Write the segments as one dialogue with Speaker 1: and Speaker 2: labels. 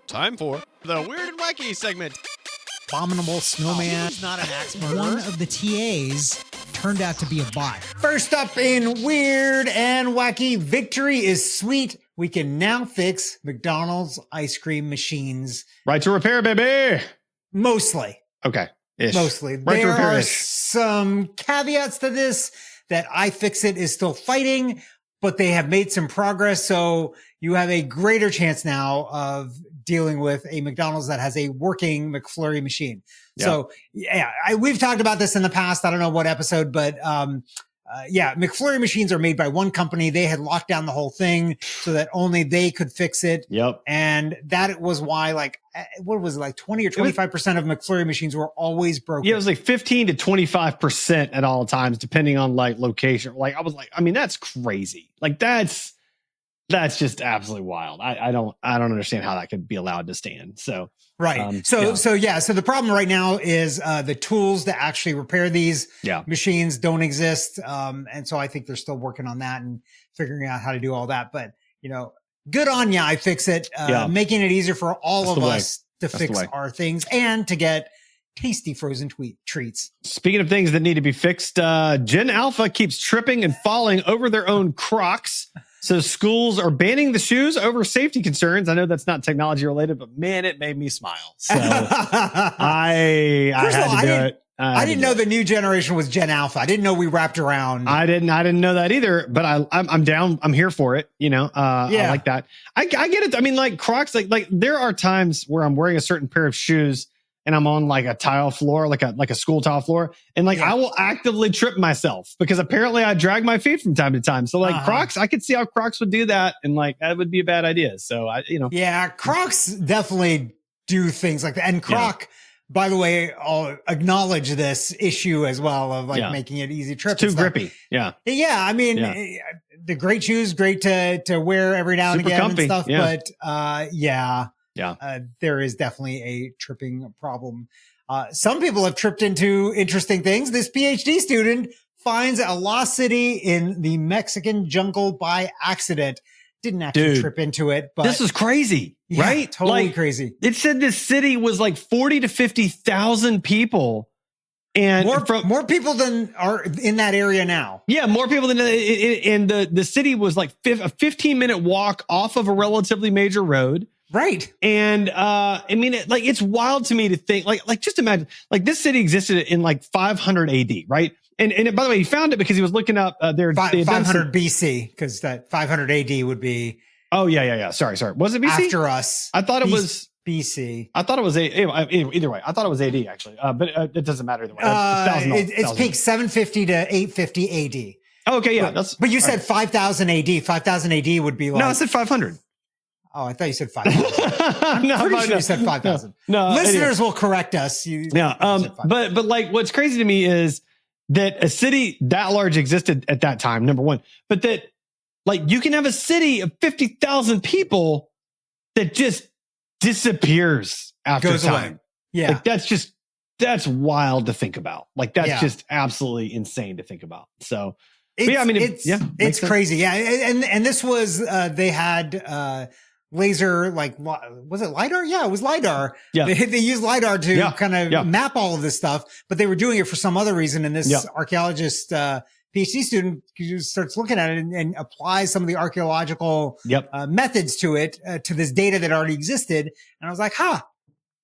Speaker 1: Time for the Weird and Wacky segment.
Speaker 2: Abominable snowman.
Speaker 3: He's not an axe murderer.
Speaker 2: One of the TAs turned out to be a bot.
Speaker 3: First up in Weird and Wacky, victory is sweet. We can now fix McDonald's ice cream machines.
Speaker 4: Right to repair, baby.
Speaker 3: Mostly.
Speaker 4: Okay. Ish.
Speaker 3: Mostly.
Speaker 4: Right to
Speaker 3: There
Speaker 4: repair
Speaker 3: are
Speaker 4: ish.
Speaker 3: some caveats to this that iFixit is still fighting, but they have made some progress. So you have a greater chance now of dealing with a McDonald's that has a working McFlurry machine.
Speaker 4: Yeah.
Speaker 3: So yeah, we've talked about this in the past. I don't know what episode, but yeah, McFlurry machines are made by one company. They had locked down the whole thing so that only they could fix it.
Speaker 4: Yep.
Speaker 3: And that was why, like, what was it, like 20 or 25% of McFlurry machines were always broken.
Speaker 4: Yeah, it was like 15 to 25% at all times, depending on like location. Like, I was like, I mean, that's crazy. Like, that's just absolutely wild. I don't understand how that could be allowed to stand. So,
Speaker 3: right. So the problem right now is the tools to actually repair these machines don't exist. And so I think they're still working on that and figuring out how to do all that. But, you know, good on ya, iFixit, making it easier for all of us to fix our things and to get tasty frozen treats.
Speaker 4: Speaking of things that need to be fixed, Gen Alpha keeps tripping and falling over their own Crocs. So schools are banning the shoes over safety concerns. I know that's not technology related, but man, it made me smile. So I had to do it.
Speaker 3: I didn't know the new generation was Gen Alpha. I didn't know we wrapped around.
Speaker 4: I didn't know that either, but I'm down. I'm here for it. You know, I like that. I get it. I mean, like Crocs, like there are times where I'm wearing a certain pair of shoes and I'm on like a tile floor, like a school tile floor. And like, I will actively trip myself because apparently I drag my feet from time to time. So like Crocs, I could see how Crocs would do that. And like, that would be a bad idea. So
Speaker 3: yeah, Crocs definitely do things like that. And by the way, I'll acknowledge this issue as well of like making it easy trip.
Speaker 4: It's too grippy. Yeah.
Speaker 3: Yeah. I mean, the great shoes, great to wear every now and again
Speaker 4: comfy.
Speaker 3: And stuff.
Speaker 4: Yeah.
Speaker 3: But there is definitely a tripping problem. Some people have tripped into interesting things. This PhD student finds a lost city in the Mexican jungle by accident. Didn't actually trip into it, but
Speaker 4: this is crazy, right?
Speaker 3: Totally crazy.
Speaker 4: It said this city was like 40 to 50,000 people. And
Speaker 3: more people than are in that area now.
Speaker 4: Yeah, more people than and the city was like a 15-minute walk off of a relatively major road.
Speaker 3: Right.
Speaker 4: And I mean, it's wild to me to think like just imagine like this city existed in like 500 AD, right? And by the way, he found it because he was looking up
Speaker 3: 500 BC, because that 500 AD would be.
Speaker 4: Oh yeah. Sorry. Was it BC?
Speaker 3: After us.
Speaker 4: I thought it was
Speaker 3: BC.
Speaker 4: I thought it was either way. I thought it was AD actually, but it doesn't matter either way.
Speaker 3: It's peak 750 to 850 AD.
Speaker 4: Okay, yeah.
Speaker 3: But you said 5,000 AD. 5,000 AD would be like.
Speaker 4: No, I said 500.
Speaker 3: Oh, I thought you said 5,000. I'm pretty sure you said 5,000.
Speaker 4: No,
Speaker 3: listeners will correct us.
Speaker 4: But like what's crazy to me is that a city that large existed at that time, number one, but that like you can have a city of 50,000 people that just disappears after
Speaker 3: goes
Speaker 4: time.
Speaker 3: Away. Yeah.
Speaker 4: Like that's wild to think about. Like that's just absolutely insane to think about. So
Speaker 3: it's crazy. Yeah. And this was, they had, laser, like, was it LiDAR? Yeah, it was LiDAR. Yeah. They used LiDAR to kind of map all of this stuff, but they were doing it for some other reason. And this archaeologist, PhD student starts looking at it and applies some of the archaeological methods to it, to this data that already existed. And I was like, it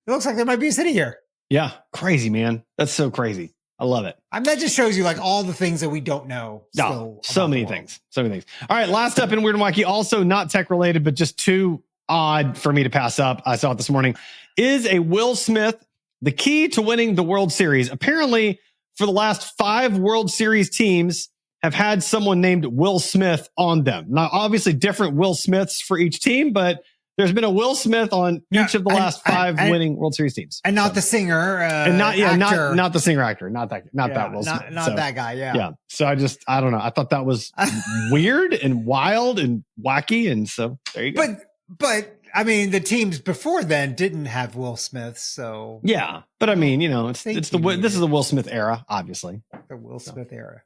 Speaker 3: looks like there might be a city here.
Speaker 4: Yeah. Crazy, man. That's so crazy. I love it.
Speaker 3: I mean, that just shows you like all the things that we don't know.
Speaker 4: So many things. All right. Last up in Weird and Wacky, also not tech related, but just too odd for me to pass up. I saw it this morning. Is a Will Smith the key to winning the World Series? Apparently, for the last 5 World Series teams have had someone named Will Smith on them. Now, obviously different Will Smiths for each team, but there's been a Will Smith on each of the last 5 winning World Series teams.
Speaker 3: And not the singer.
Speaker 4: And not the singer actor. Not that Will Smith.
Speaker 3: Not that guy. Yeah.
Speaker 4: Yeah. So I don't know. I thought that was weird and wild and wacky. And so there you go.
Speaker 3: But I mean, the teams before then didn't have Will Smith. So
Speaker 4: yeah. But I mean, this is the Will Smith era, obviously.
Speaker 3: The Will Smith era.